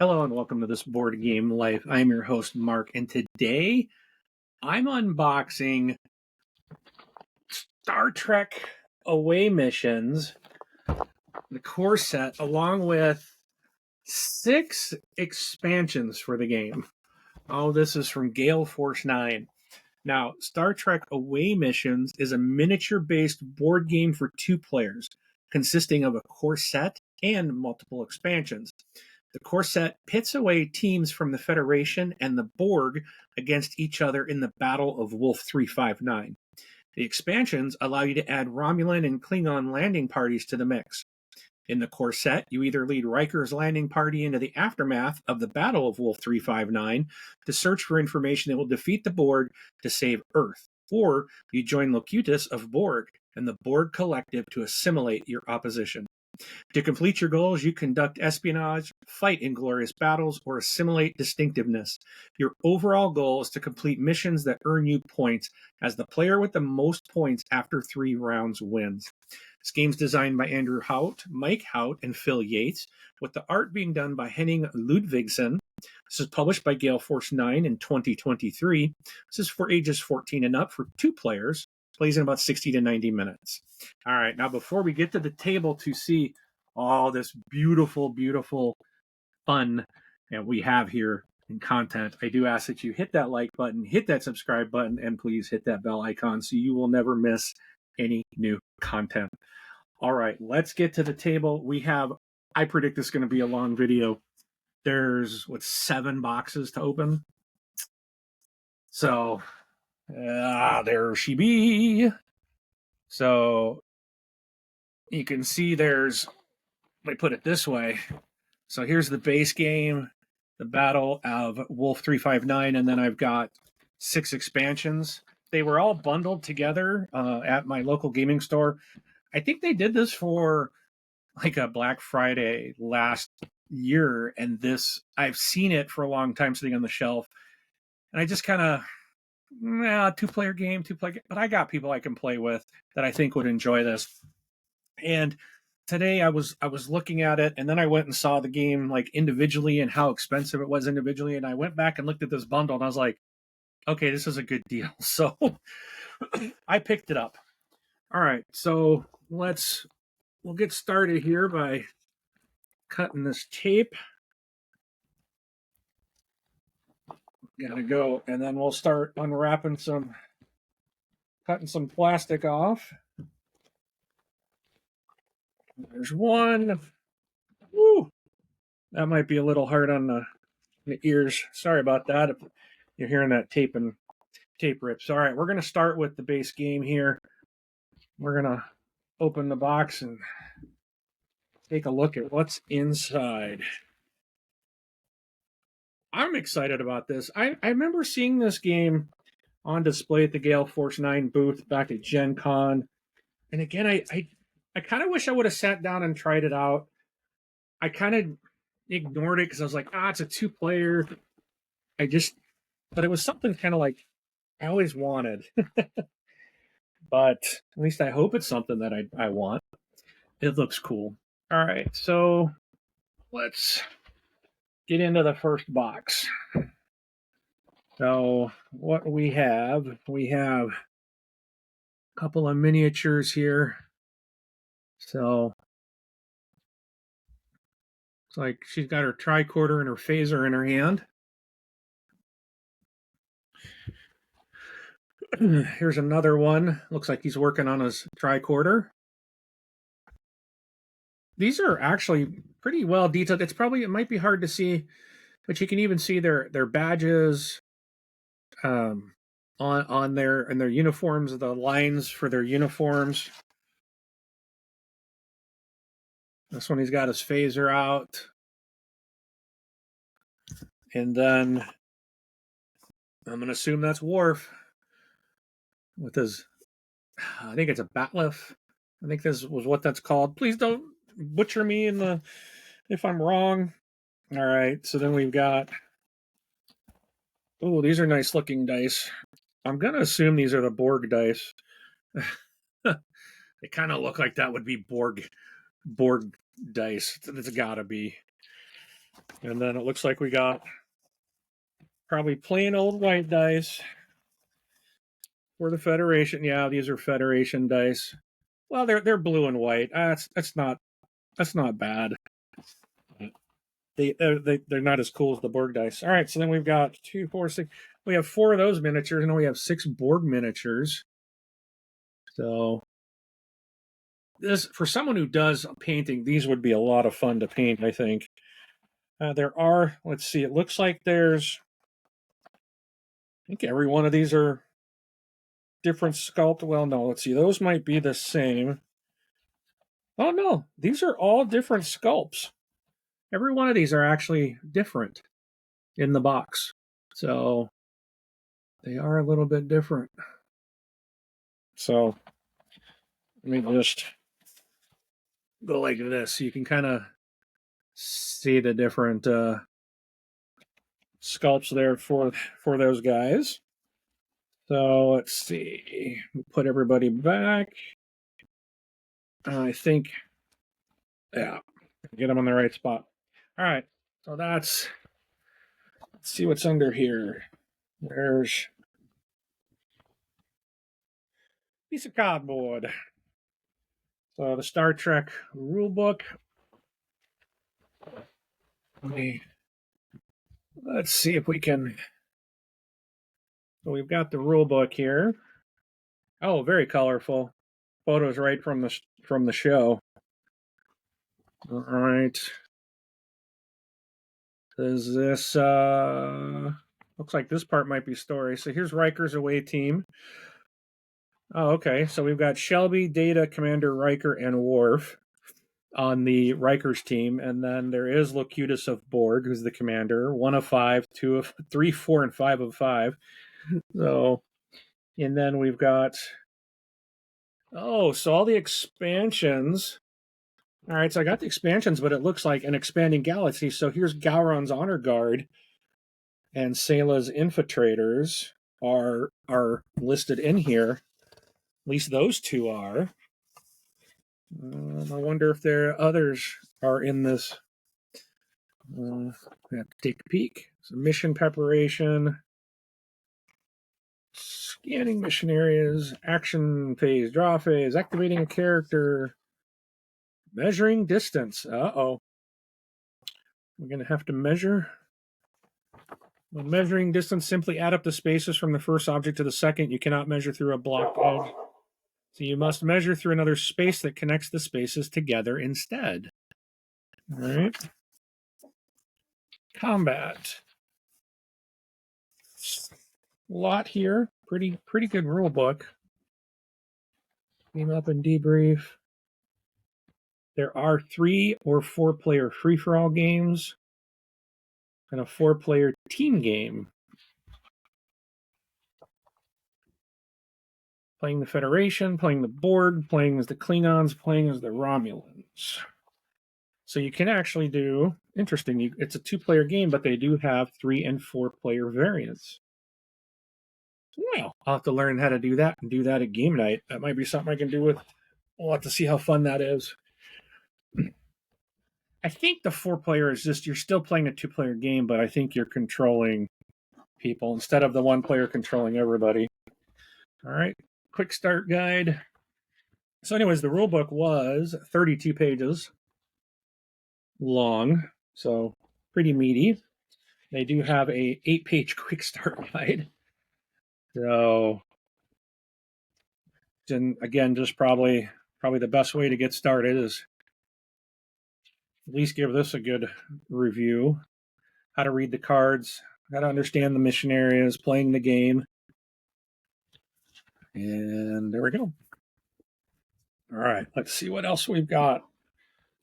Hello and welcome to this Board Game Life. I'm your host, Mark, and today I'm unboxing Star Trek Away Missions, the core set, along with 6 expansions for the game. All this is from Gale Force 9. Now, Star Trek Away Missions is a miniature-based board game for 2 players, consisting of a core set and multiple expansions. The core set pits away teams from the Federation and the Borg against each other in the Battle of Wolf 359. The expansions allow you to add Romulan and Klingon landing parties to the mix. In the core set, you either lead Riker's landing party into the aftermath of the Battle of Wolf 359 to search for information that will defeat the Borg to save Earth, or you join Locutus of Borg and the Borg Collective to assimilate your opposition. To complete your goals, you conduct espionage, fight in glorious battles, or assimilate distinctiveness. Your overall goal is to complete missions that earn you points, as the player with the most points after 3 rounds wins. This game's designed by Andrew Hout, Mike Hout, and Phil Yates, with the art being done by Henning Ludvigsen. This is published by Gale Force 9 in 2023. This is for ages 14 and up for 2 players. Plays in about 60 to 90 minutes. All right, now before we get to the table to see all this beautiful, beautiful fun that we have here in content, I do ask that you hit that like button, hit that subscribe button, and please hit that bell icon so you will never miss any new content. All right, let's get to the table. I predict this is going to be a long video. There's, 7 boxes to open? So, there she be. So, you can see let me put it this way. So here's the base game, the Battle of Wolf 359, and then I've got 6 expansions. They were all bundled together at my local gaming store. I think they did this for like a Black Friday last year, and I've seen it for a long time sitting on the shelf, and I just kind of, 2-player game, but I got people I can play with that I think would enjoy this. And today I was looking at it, and then I went and saw the game like individually and how expensive it was individually, and I went back and looked at this bundle, and I was like, okay, this is a good deal. So I picked it up. All right, so we'll get started here by cutting this tape. Gotta go, and then we'll start unwrapping cutting some plastic off. There's one. Woo! That might be a little hard on the ears. Sorry about that if you're hearing that tape rips. All right, we're going to start with the base game here. We're going to open the box and take a look at what's inside. I'm excited about this. I remember seeing this game on display at the Gale Force 9 booth back at Gen Con. And again, I kind of wish I would have sat down and tried it out. I kind of ignored it because I was like, it's a 2-player. But it was something kind of like I always wanted. But at least I hope it's something that I want. It looks cool. All right, so let's get into the first box. So what we have a couple of miniatures here. So it's like she's got her tricorder and her phaser in her hand. Here's another one. Looks like he's working on his tricorder. These are actually pretty well detailed. It might be hard to see, but you can even see their badges on their uniforms, the lines for their uniforms. This one, he's got his phaser out. And then I'm going to assume that's Worf with his, I think it's a bat'leth. I think this was what that's called. Please don't butcher me if I'm wrong. All right, so then we've got, these are nice looking dice. I'm going to assume these are the Borg dice. They kind of look like that would be Borg dice. It's got to be. And then it looks like we got probably plain old white dice for the Federation. Yeah, these are Federation dice. Well, they're blue and white. That's not bad. They're not as cool as the Borg dice. All right, so then we've got 2, 4, 6. We have 4 of those miniatures, and we have 6 Borg miniatures. So this, for someone who does painting, these would be a lot of fun to paint, I think. There are, let's see, it looks like there's, I think every one of these are different sculpt. Well, no, let's see, those might be the same. Oh no, these are all different sculpts. Every one of these are actually different in the box. So they are a little bit different. So let me just go like this so you can kind of see the different sculpts there for those guys. So let's see. We'll put everybody back. I think, yeah, get them on the right spot. All right. So let's see what's under here. There's a piece of cardboard. So the Star Trek rule book. Let's see if we can. So we've got the rule book here. Oh, very colorful. Photos right from the show. All right. Is this looks like this part might be story. So here's Riker's away team. Oh, okay. So we've got Shelby, Data, Commander Riker, and Worf on the Riker's team, and then there is Locutus of Borg, who's the commander. 1 of 5, 2 of 3, 4, and 5 of 5. So, and then we've got so all the expansions. All right, so I got the expansions, but it looks like an expanding galaxy. So here's Gowron's Honor Guard and Sayla's Infiltrators are listed in here. At least those 2 are. I wonder if there are others are in this. We have to take a peek. So mission preparation, scanning mission areas, action phase, draw phase, activating a character, measuring distance. Uh-oh. We're going to have to measure. When measuring distance, simply add up the spaces from the first object to the second. You cannot measure through a blocked edge. So you must measure through another space that connects the spaces together instead. All right. Combat. A lot here. Pretty good rule book. Team up and debrief. There are 3 or 4 player free for all games and a 4 player team game. Playing the Federation, playing the Borg, playing as the Klingons, playing as the Romulans. So you can actually do, interesting, it's a 2 player game, but they do have 3 and 4 player variants. Well, I'll have to learn how to do that and do that at game night. That might be something I can do with. We'll have to see how fun that is. I think the 4 player is just, you're still playing a 2 player game, but I think you're controlling people instead of the 1 player controlling everybody. All right, quick start guide. So anyways, the rule book was 32 pages long, so pretty meaty. They do have a 8-page quick start guide. So again, just probably the best way to get started is at least give this a good review. How to read the cards, how to understand the mission areas, playing the game. And there we go. All right, let's see what else we've got.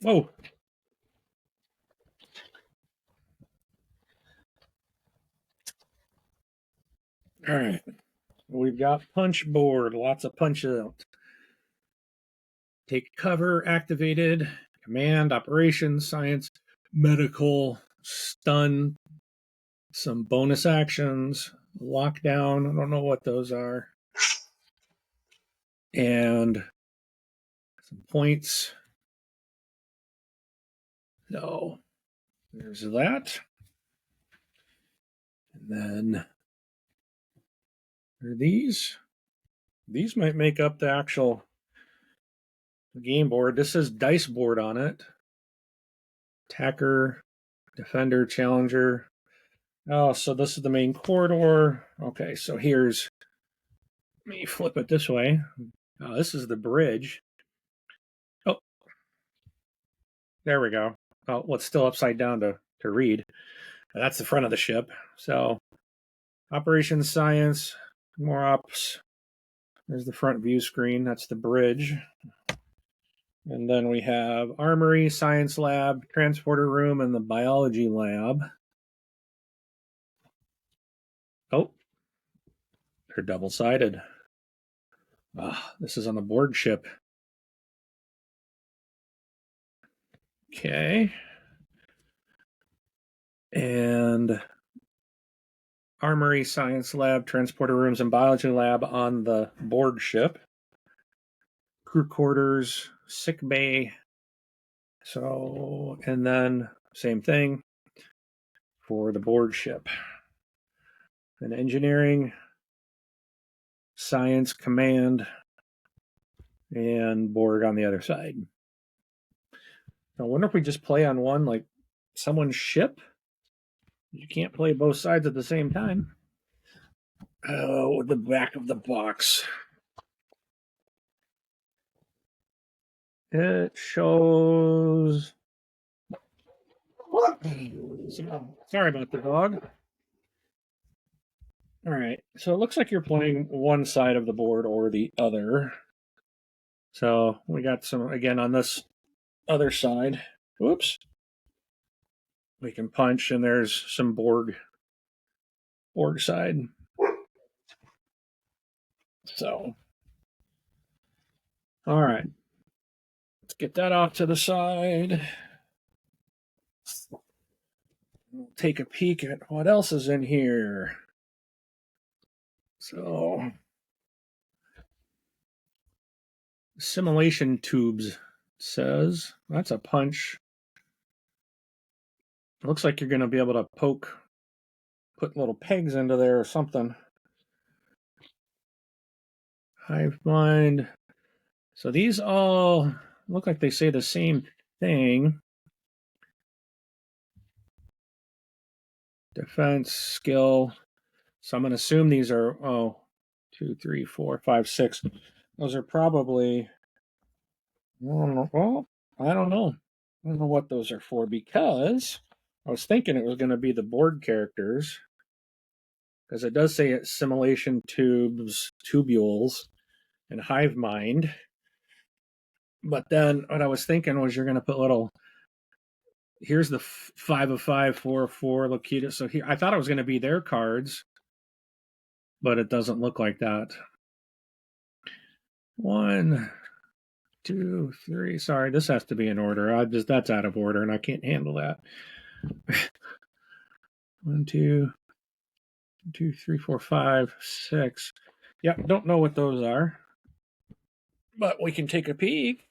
Whoa. All right. We've got punch board, lots of punch out. Take cover, activated, command, operations, science, medical, stun, some bonus actions, lockdown. I don't know what those are. And some points. So There's that. And then are these. These might make up the actual game board. This says dice board on it. Attacker, defender, challenger. Oh, so this is the main corridor. Okay, so here's, let me flip it this way. Oh, this is the bridge. Oh, there we go. Oh, well, it's still upside down to read. That's the front of the ship. So, operations science, more ops. There's the front view screen. That's the bridge. And then we have armory, science lab, transporter room, and the biology lab. Oh, they're double-sided. This is on the board ship. Okay. And armory, science lab, transporter rooms, and biology lab on the board ship. Crew quarters, sick bay. So, and then same thing for the board ship. And engineering, science, command, and Borg on the other side. I wonder if we just play on one, like someone's ship. You can't play both sides at the same time. Oh, the back of the box. It shows. Sorry about the dog. All right, so it looks like you're playing one side of the board or the other. So we got some, again, on this other side. Whoops. We can punch, and there's some Borg side. So, all right. Let's get that off to the side. We'll take a peek at what else is in here. So, simulation tubes says. That's a punch. Looks like you're going to be able to put little pegs into there or something. Hive mind. So these all look like they say the same thing. Defense, skill. So I'm going to assume these are, 2, 3, 4, 5, 6. Those are probably, well, I don't know. I don't know what those are for, because I was thinking it was going to be the board characters, because it does say it's simulation tubes, tubules, and hive mind. But then what I was thinking was you're going to put little, here's the 5 of 5, 4 of 4, Lokita. So here, I thought it was going to be their cards, but it doesn't look like that. 1, 2, 3. Sorry, this has to be in order. That's out of order, and I can't handle that. 1, 2, 3, 4, 5, 6. Yep, don't know what those are, but we can take a peek.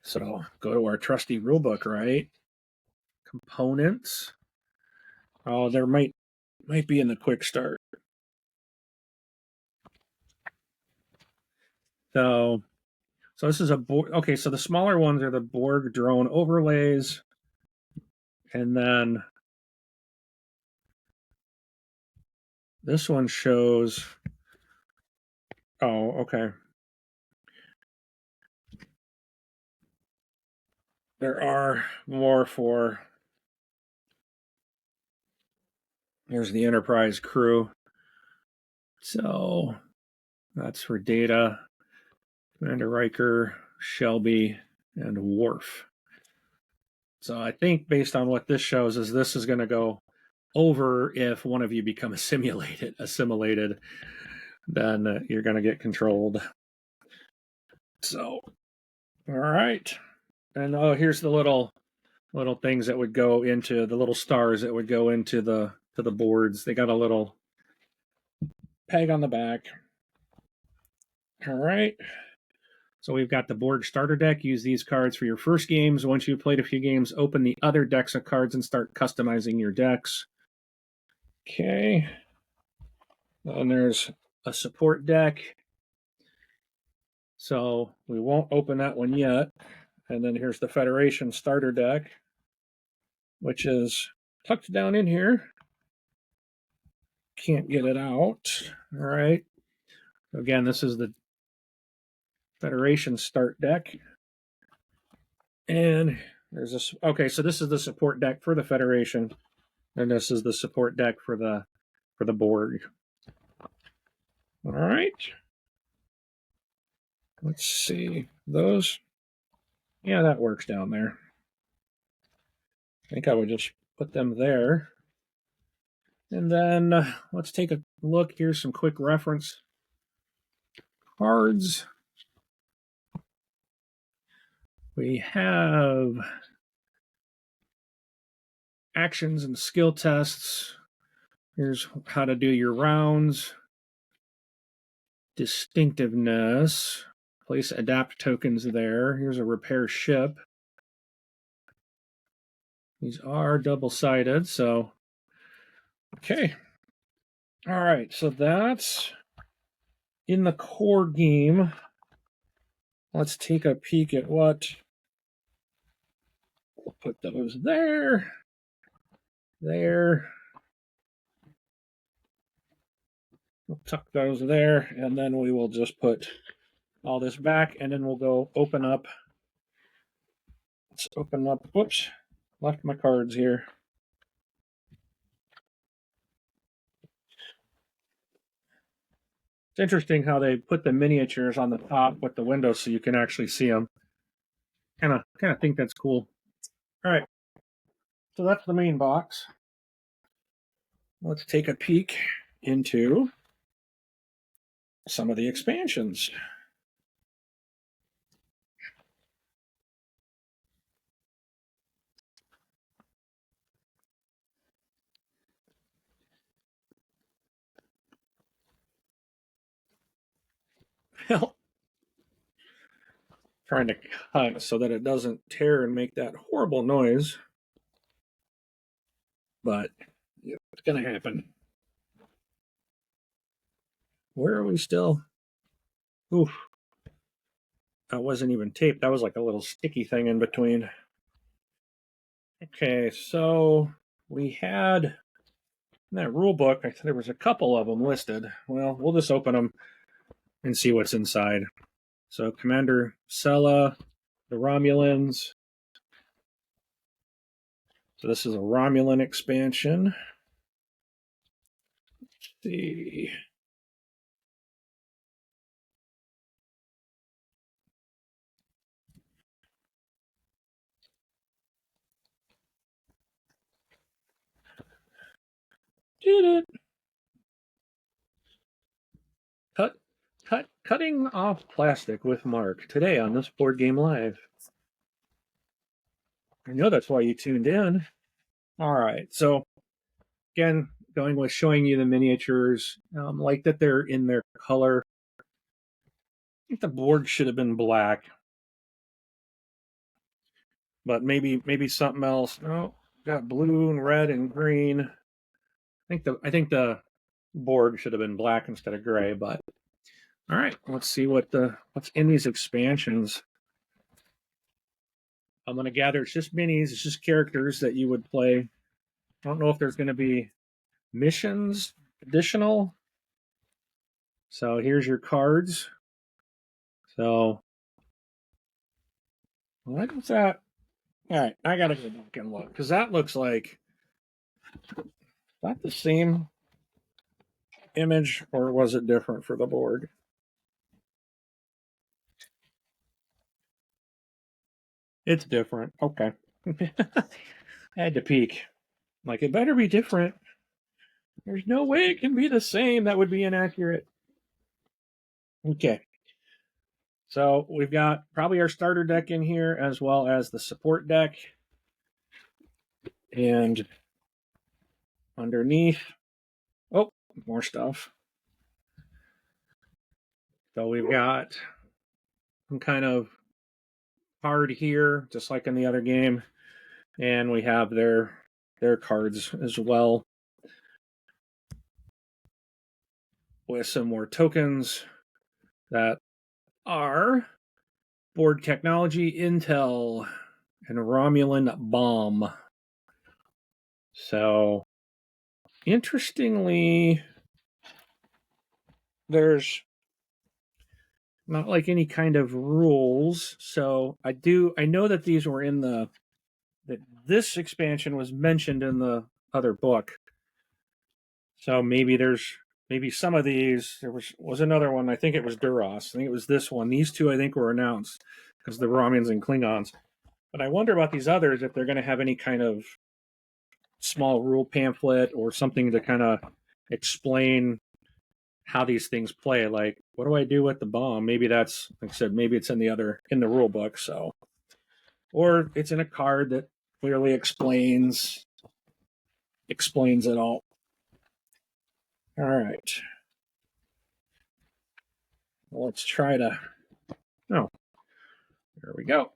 So go to our trusty rulebook, right? Components. Oh, there might be in the quick start. So this is a Borg. Okay, so the smaller ones are the Borg drone overlays, and then this one shows. Oh, okay. There are more for. Here's the Enterprise crew. So that's for Data, Commander Riker, Shelby, and Worf. So I think based on what this shows is this is going to go over if one of you become assimilated, then you're going to get controlled. So, all right. And here's the little things that would go into the little stars that would go into the boards. They got a little peg on the back. All right. So we've got the board starter deck. Use these cards for your first games. Once you've played a few games, open the other decks of cards and start customizing your decks. Okay. And there's a support deck. So we won't open that one yet. And then here's the Federation starter deck, which is tucked down in here. Can't get it out. All right. Again, this is the Federation start deck. And there's this. Okay, so this is the support deck for the Federation, and this is the support deck for the Borg. All right. Let's see those. Yeah, that works down there. I think I would just put them there. And then let's take a look. Here's some quick reference cards. We have actions and skill tests. Here's how to do your rounds. Distinctiveness. Place adapt tokens there. Here's a repair ship. These are double-sided, so okay. All right, so that's in the core game. Let's take a peek at what. We'll put those there. There. We'll tuck those there, and then we will just put all this back, and then we'll go open up. Let's open up. Whoops, left my cards here. It's interesting how they put the miniatures on the top with the windows so you can actually see them. Kind of think that's cool. All right, so that's the main box. Let's take a peek into some of the expansions. Well, trying to cut so that it doesn't tear and make that horrible noise. But it's going to happen. Where are we still? Oof. That wasn't even taped. That was like a little sticky thing in between. Okay, so we had in that rule book, there was a couple of them listed. Well, we'll just open them and see what's inside. So Commander Sella, the Romulans. So this is a Romulan expansion. Let's see. Did it. Cutting off plastic with Mark today on this Board Game Live. I know that's why you tuned in. All right, so again, going with showing you the miniatures, like that they're in their color. I think the board should have been black, but maybe something else. Oh, got blue and red and green. I think the board should have been black instead of gray, but all right, let's see what's in these expansions. I'm going to gather it's just minis, it's just characters that you would play. I don't know if there's going to be missions additional. So here's your cards. So what is that? All right, I got to go back and look because that looks like, is that the same image or was it different for the board? It's different. Okay. I had to peek. Like, it better be different. There's no way it can be the same. That would be inaccurate. Okay. So we've got probably our starter deck in here as well as the support deck. And underneath, oh, more stuff. So we've got some kind of card here, just like in the other game, and we have their cards as well, with some more tokens that are Borg technology, Intel, and Romulan bomb. So, interestingly, there's not like any kind of rules. So I know that these were in that this expansion was mentioned in the other book. So maybe some of these. There was another one. I think it was Duras. I think it was this one. These two I think were announced because the Romulans and Klingons. But I wonder about these others, if they're going to have any kind of small rule pamphlet or something to kind of explain how these things play. Like, what do I do with the bomb? Maybe that's, like I said, maybe it's in the rule book. So, or it's in a card that clearly explains it all. All right. Well, let's try to. Oh, there we go.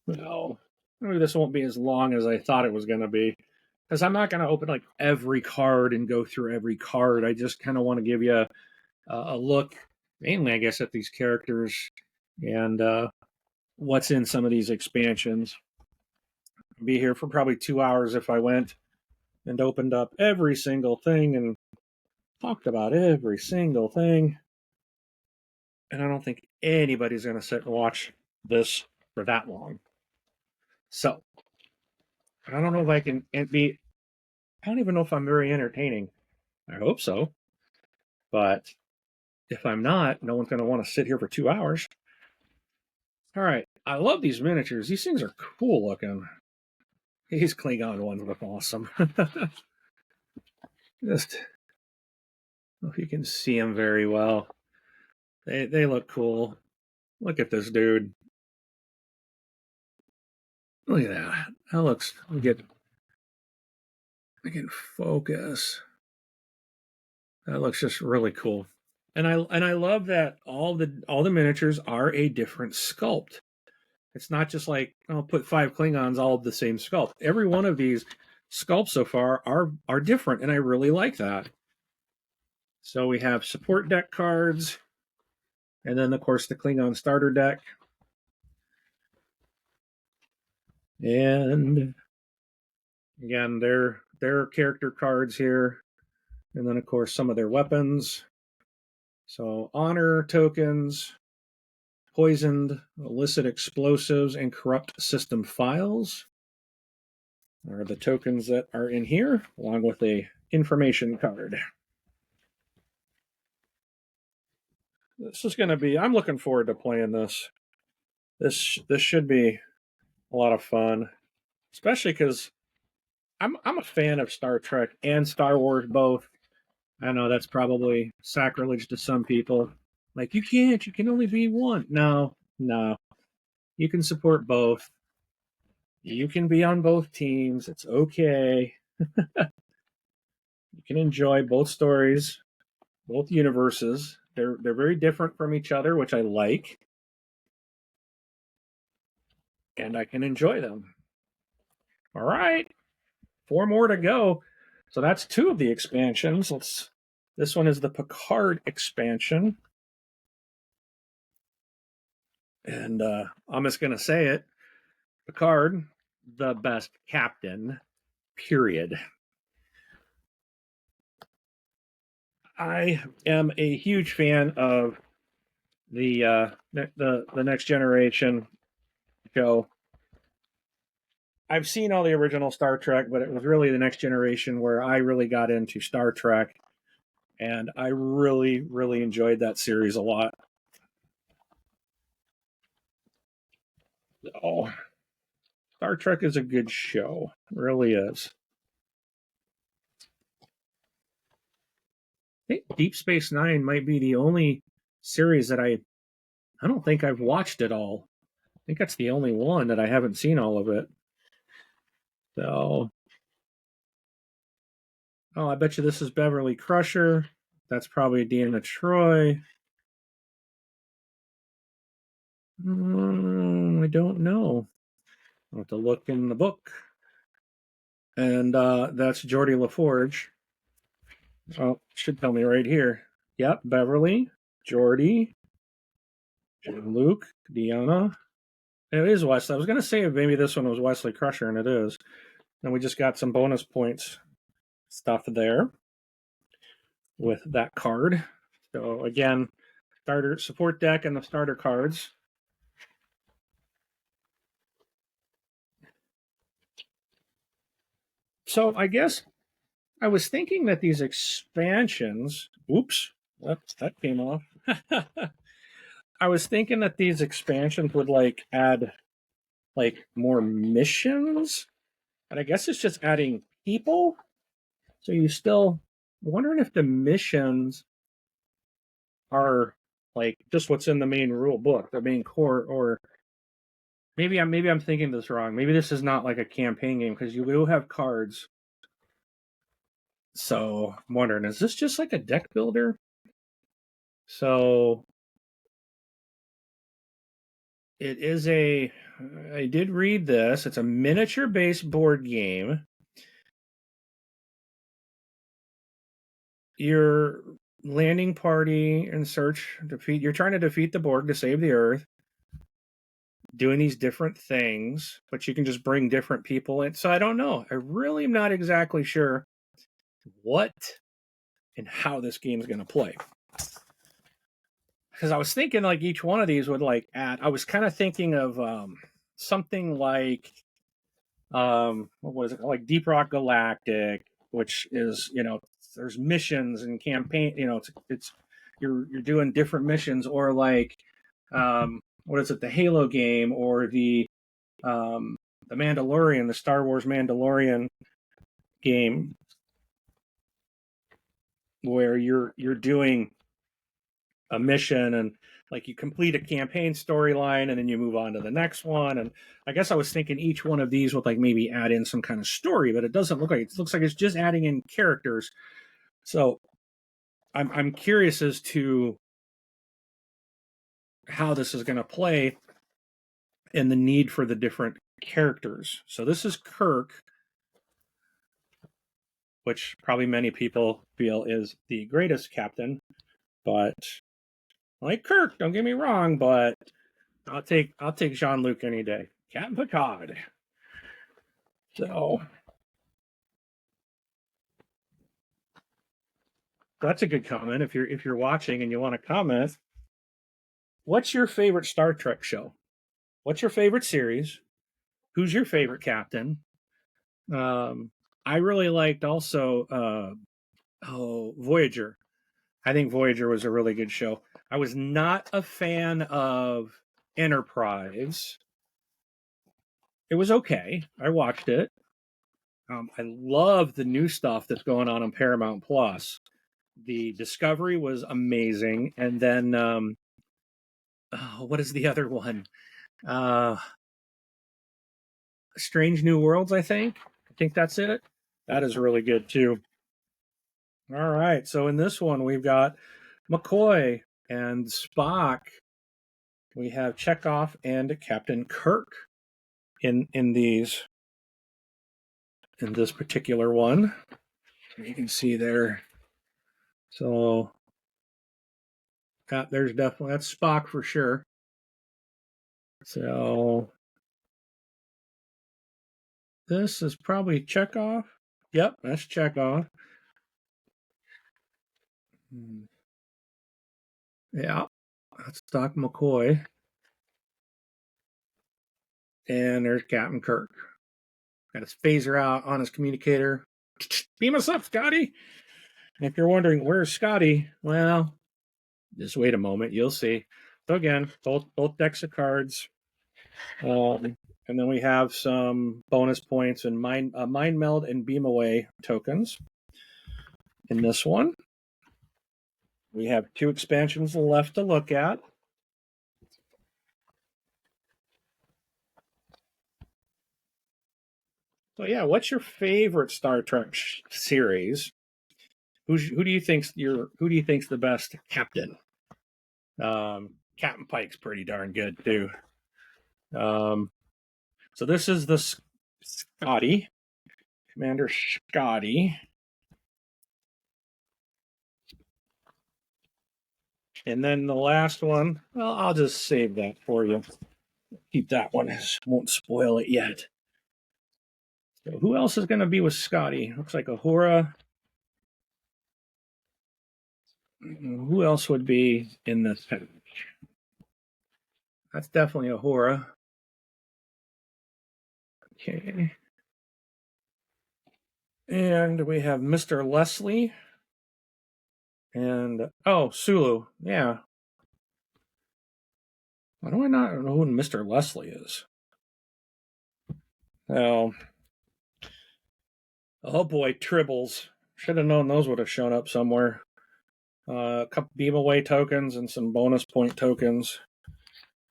Well, maybe this won't be as long as I thought it was going to be, because I'm not going to open like every card and go through every card. I just kind of want to give you a look, mainly, I guess, at these characters and what's in some of these expansions. I'd be here for probably 2 hours if I went and opened up every single thing and talked about every single thing. And I don't think anybody's going to sit and watch this for that long. So, I don't know if I can be. I don't even know if I'm very entertaining. I hope so. But if I'm not, no one's going to want to sit here for 2 hours. All right. I love these miniatures. These things are cool looking. These Klingon ones look awesome. Just, I don't know if you can see them very well. They look cool. Look at this dude. Look at that. That looks. I can focus. That looks just really cool. And I love that all the miniatures are a different sculpt. It's not just like, I'll put 5 Klingons all of the same sculpt. Every one of these sculpts so far are different, and I really like that. So we have support deck cards, and then of course the Klingon starter deck. And again, their character cards here, and then of course some of their weapons. So honor tokens, poisoned, illicit explosives, and corrupt system files are the tokens that are in here, along with a information card. This is going to be. I'm looking forward to playing this. This should be a lot of fun, especially because I'm a fan of Star Trek and Star Wars both. I know that's probably sacrilege to some people. Like, you can't. You can only be one. No. You can support both. You can be on both teams. It's okay. You can enjoy both stories, both universes. They're very different from each other, which I like, and I can enjoy them. All right, 4 more to go. So that's 2 of the expansions. This one is the Picard expansion, and I'm just gonna say it: Picard, the best captain. Period. I am a huge fan of the Next Generation show. I've seen all the original Star Trek, but it was really the Next Generation where I really got into Star Trek, and I really, really enjoyed that series a lot. Oh, Star Trek is a good show. It really is. I think Deep Space Nine might be the only series that I don't think I've watched it all. I think that's the only one that I haven't seen all of it. So Oh, I bet you this is Beverly Crusher. That's probably Deanna Troy. I don't know. I'll have to look in the book. And that's Geordie LaForge. Oh, should tell me right here. Yep, Beverly, Geordie, Luke, Deanna. It is Wesley. I was going to say maybe this one was Wesley Crusher, and it is. And we just got some bonus points stuff there with that card. So again, starter support deck and the starter cards. So I guess I was thinking that these expansions. Oops, that came off. I was thinking that these expansions would like add like more missions, and I guess it's just adding people. So you still wondering if the missions are like just what's in the main rule book, the main core, or maybe I'm thinking this wrong. Maybe this is not like a campaign game because you will have cards. So I'm wondering, is this just like a deck builder? So it is a. I did read this. It's a miniature-based board game. Your landing party and search defeat. You're trying to defeat the Borg to save the Earth, doing these different things, but you can just bring different people in. So I don't know. I really am not exactly sure what and how this game is going to play. Because I was thinking like each one of these would like add. I was kind of thinking of something like what was it, like Deep Rock Galactic, which is, there's missions and campaign. It's you're doing different missions, or like what is it, the Halo game, or the Mandalorian, the Star Wars Mandalorian game, where you're doing a mission and like you complete a campaign storyline and then you move on to the next one. And I guess I was thinking each one of these would like maybe add in some kind of story, but it doesn't look like it looks like it's just adding in characters. So I'm curious as to how this is going to play and the need for the different characters. So this is Kirk, which probably many people feel is the greatest captain, but like Kirk, don't get me wrong, but I'll take Jean-Luc any day. Captain Picard. So that's a good comment. If you're watching and you want to comment, what's your favorite Star Trek show? What's your favorite series? Who's your favorite captain? Um, I really liked also Voyager. I think Voyager was a really good show. I was not a fan of Enterprise. It was okay. I watched it. I love the new stuff that's going on Paramount Plus. The Discovery was amazing, and then what is the other one? Uh, Strange New Worlds. I think that's it. That is really good too. All right, so in this one we've got McCoy and Spock. We have Chekhov and Captain Kirk in this particular one. You can see there. So there's definitely, that's Spock for sure. So this is probably Chekhov. Yep, that's Chekhov. Yeah, that's Doc McCoy. And there's Captain Kirk. Got his phaser out on his communicator. Beam us up, Scotty. And if you're wondering where's Scotty, well, just wait a moment, you'll see. So again, both decks of cards. And then we have some bonus points and mind meld and beam away tokens. In this one, we have 2 expansions left to look at. So yeah, what's your favorite Star Trek series? who do you think's the best captain? Captain Pike's pretty darn good too. So this is the Scotty, Commander Scotty. And then the last one, well, I'll just save that for you. Keep that one. Won't spoil it yet. So who else is going to be with Scotty? Looks like Ahura. Who else would be in this package? That's definitely Ahura. Okay. And we have Mr. Leslie. And, oh, Sulu. Yeah. Why do I not know who Mr. Leslie is? Oh boy, Tribbles. Should have known those would have shown up somewhere. A couple beam away tokens and some bonus point tokens.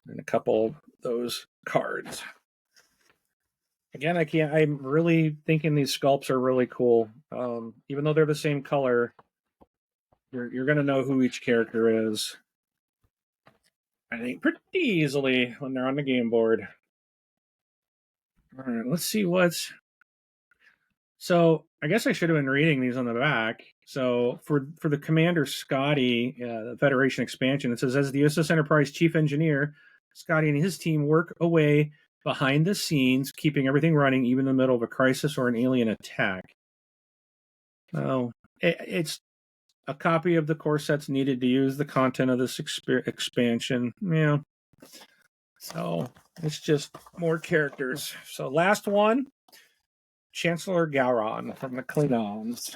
And a couple of those cards. Again, I'm really thinking these sculpts are really cool. Even though they're the same color, you're going to know who each character is, I think, pretty easily when they're on the game board. All right, let's see what's... So I guess I should have been reading these on the back. So for the Commander Scotty, the Federation expansion, it says, as the USS Enterprise chief engineer, Scotty and his team work away behind the scenes, keeping everything running, even in the middle of a crisis or an alien attack. Oh, it's a copy of the core sets needed to use the content of this expansion. Yeah. So it's just more characters. So last one, Chancellor Gowron from the Klingons.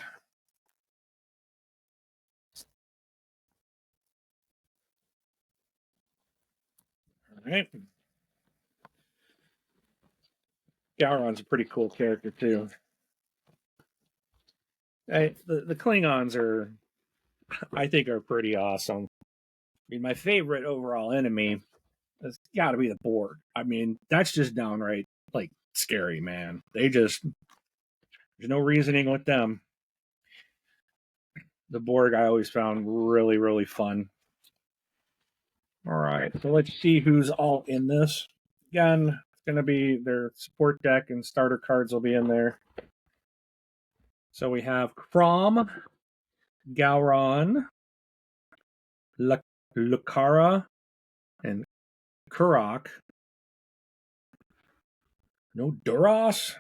All right. Gowron's a pretty cool character too. The Klingons are, I think, are pretty awesome. I mean, my favorite overall enemy has got to be the Borg. I mean, that's just downright like scary, man. There's no reasoning with them. The Borg I always found really, really fun. All right, so let's see who's all in this. Again, it's going to be their support deck and starter cards will be in there. So we have Crom, Gowron, Lucara, and Kurok. No Duras.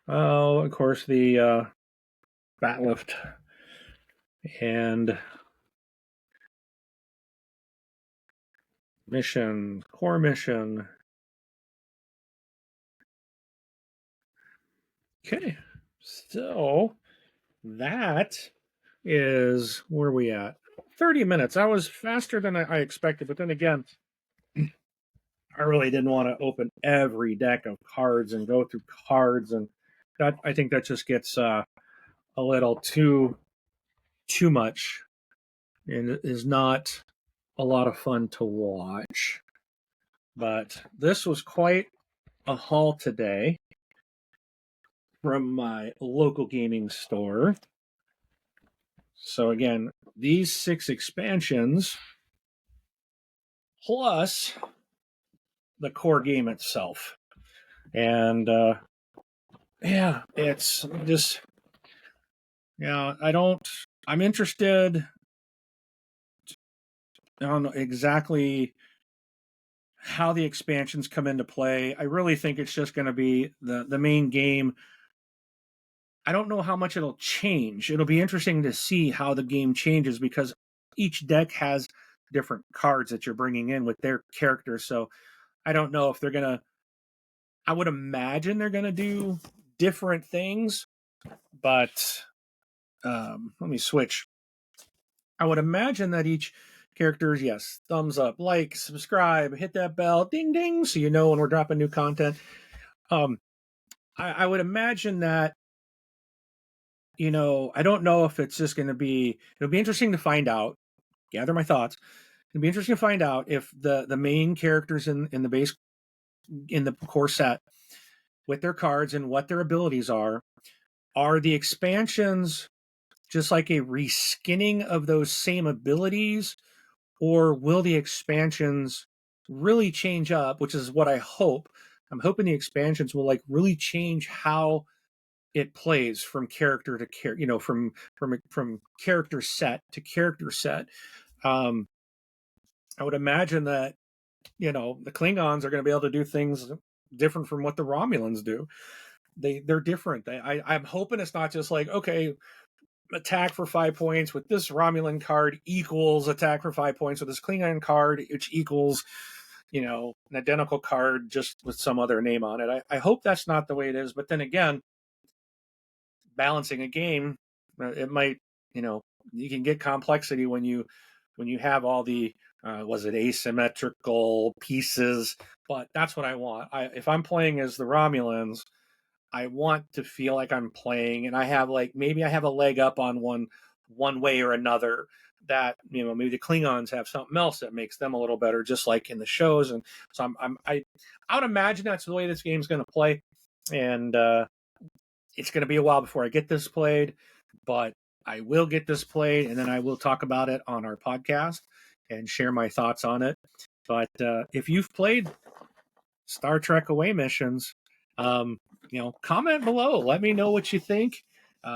Oh, of course, the Batlift and mission, core mission. Okay, so that is where we at. 30 minutes. That was faster than I expected, but then again, I really didn't want to open every deck of cards and go through cards, and that I think that just gets a little too much, and is not a lot of fun to watch. But this was quite a haul today from my local gaming store. So again, these 6 expansions plus the core game itself. And yeah, it's just, yeah, I'm interested. I don't know exactly how the expansions come into play. I really think it's just going to be the main game. I don't know how much it'll change. It'll be interesting to see how the game changes because each deck has different cards that you're bringing in with their characters. So I don't know if they're going to, I would imagine they're going to do different things, but let me switch. I would imagine that each characters, yes, thumbs up, like, subscribe, hit that bell, ding ding, so you know when we're dropping new content. I would imagine that, you know, I don't know if it's just going to be, it'll be interesting to find out, gather my thoughts. It'll be interesting to find out if the main characters in the base, in the core set, with their cards and what their abilities are the expansions just like a reskinning of those same abilities, or will the expansions really change up, which is what I hope. I'm hoping the expansions will like really change how it plays from character to character, from character set to character set. um I would imagine that the Klingons are going to be able to do things different from what the Romulans do. They're different. I'm hoping it's not just like, okay, attack for 5 points with this Romulan card equals attack for 5 points with this Klingon card, which equals an identical card just with some other name on it. I hope that's not the way it is. But then again, balancing a game, it might, you can get complexity when you have all the was it asymmetrical pieces. But that's what I want. If I'm playing as the Romulans, I want to feel like I'm playing, and I have like, maybe I have a leg up on one way or another. That maybe the Klingons have something else that makes them a little better, just like in the shows. And so I would imagine that's the way this game's going to play. And it's going to be a while before I get this played, but I will get this played, and then I will talk about it on our podcast and share my thoughts on it. But if you've played Star Trek Away Missions, comment below. Let me know what you think.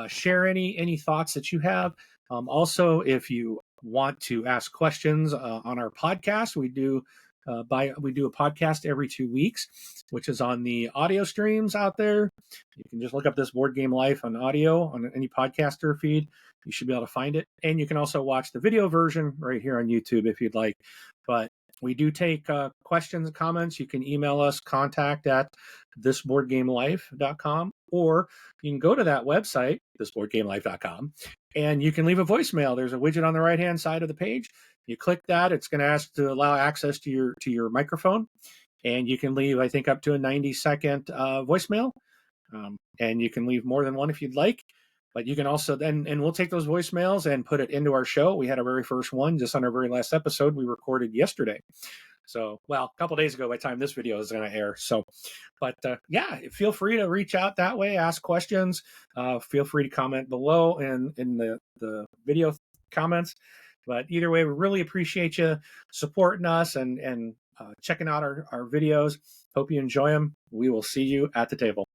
Share any thoughts that you have. Also, if you want to ask questions on our podcast, we do a podcast every 2 weeks, which is on the audio streams out there. You can just look up This Board Game Life on audio on any podcaster feed. You should be able to find it. And you can also watch the video version right here on YouTube if you'd like. But we do take questions and comments. You can email us, contact@thisboardgamelife.com, or you can go to that website, thisboardgamelife.com, and you can leave a voicemail. There's a widget on the right-hand side of the page. You click that. It's going to ask to allow access to your microphone, and you can leave, I think, up to a 90-second voicemail, and you can leave more than one if you'd like. But you can also and we'll take those voicemails and put it into our show. We had our very first one just on our very last episode we recorded yesterday. So, well, a couple days ago by the time this video is going to air. So, but yeah, feel free to reach out that way, ask questions. Feel free to comment below in the video comments. But either way, we really appreciate you supporting us and checking out our videos. Hope you enjoy them. We will see you at the table.